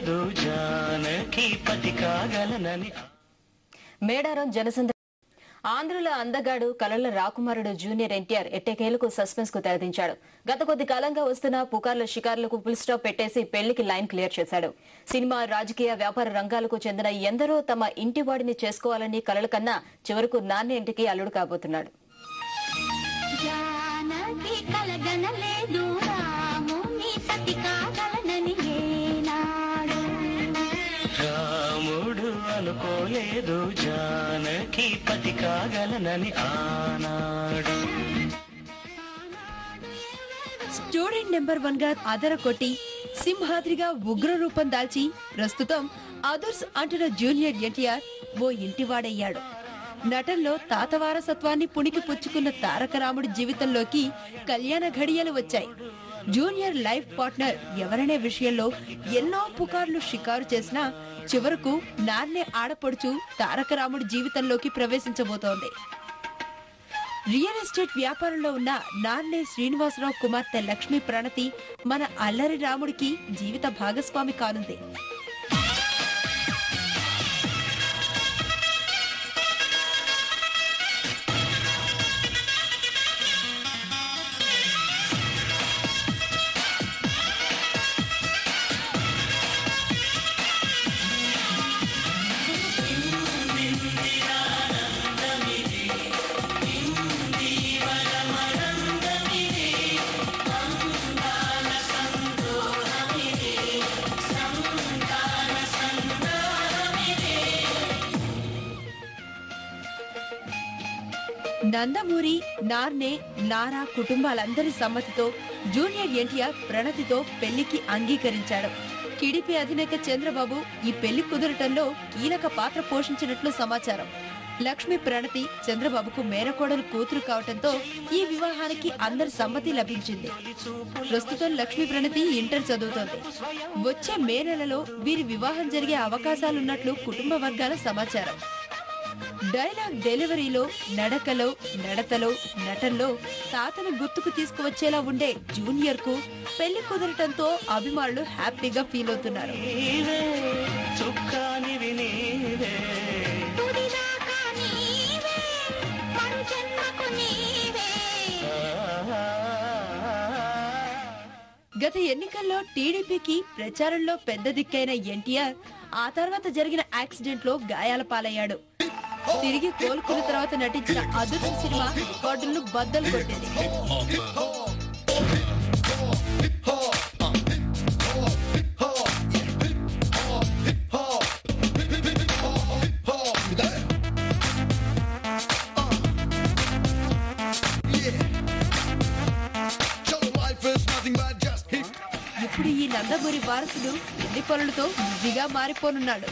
అనుకోలేదు జానకి పతి కాగలనని. మేడారం జనసంద్ర ఆంధ్రుల అందగాడు కలల రాకుమారుడు జూనియర్ ఎన్టీఆర్ ఎట్టకేలకు సస్పెన్స్ కు తెరదించాడు. గత కొద్ది కాలంగా వస్తున్న పుకార్ల షికార్లకు ఫుల్ స్టాప్ పెట్టేసి పెళ్లికి లైన్ క్లియర్ చేశాడు. సినిమా, రాజకీయ, వ్యాపార రంగాలకు చెందిన ఎందరో తమ ఇంటి వాడిని చేసుకోవాలని కలల కన్నా చివరకు నాన్న ఇంటికి అల్లుడు కాబోతున్నాడు. రాముడు అనుకోలేదు జానకి పతి కాగలనని ఆనాడు. స్టూడెంట్ నెంబర్ 1 గా ఆధార కొట్టి సింహాద్రిగా ఉగ్ర రూపం దాల్చి ప్రస్తుతం అదర్స్ అంటున్న జూనియర్ ఎన్టీఆర్ ఓ ఇంటివాడయ్యాడు. నటనలో తాత వారసత్వాన్ని పుణికి పుచ్చుకున్న తారక రాముడి జీవితంలోకి కళ్యాణ ఘడియలు వచ్చాయి. జూనియర్ లైఫ్ పార్ట్నర్ ఎవరనే విషయంలో ఎన్నో పుకార్లు షికారు చేసినా చివరకు నాన్నే ఆడపడుచు తారక రాముడి జీవితంలోకి ప్రవేశించబోతోంది. రియల్ ఎస్టేట్ వ్యాపారంలో ఉన్న నాన్నే శ్రీనివాసరావు కుమార్తె లక్ష్మీ ప్రణతి మన అల్లరి రాముడికి జీవిత భాగస్వామి కానుంది. నందమూరి, నార్నే, నారా కుటుంబాలందరి సమ్మతితో జూనియర్ ఎన్టీఆర్ ప్రణతితో పెళ్లికి అంగీకరించాడు. టీడీపీ అధినేత చంద్రబాబు ఈ పెళ్లి కుదరటంలో కీలక పాత్ర పోషించినట్లు సమాచారం. లక్ష్మీ ప్రణతి చంద్రబాబుకు మేనకోడలు కూతురు కావటంతో ఈ వివాహానికి అందరి సమ్మతి లభించింది. ప్రస్తుతం లక్ష్మీ ప్రణతి ఇంటర్ చదువుతోంది. వచ్చే మే నెలలో వీరి వివాహం జరిగే అవకాశాలున్నట్లు కుటుంబ వర్గాల సమాచారం. డైలాగ్ డెలివరీలో, నడకలో, నడతలో, నటనలో తాతను గుర్తుకు తీసుకువచ్చేలా ఉండే జూనియర్ కు పెళ్లి కుదరటంతో అభిమానులు హ్యాపీగా ఫీల్ అవుతున్నారు. గత ఎన్నికల్లో టీడీపీకి ప్రచారంలో పెద్ద దిక్కైన ఎన్టీఆర్ ఆ తర్వాత జరిగిన యాక్సిడెంట్ లో గాయాల పాలయ్యాడు. తిరిగి కోలుకున్న తర్వాత నటించిన అదృష్టం సినిమా రికార్డులను బద్దలు కొట్టింది. ఇప్పుడు ఈ నందమూరి వారసుడు ఎన్ని పనులతో బిజీగా మారిపోనున్నాడు.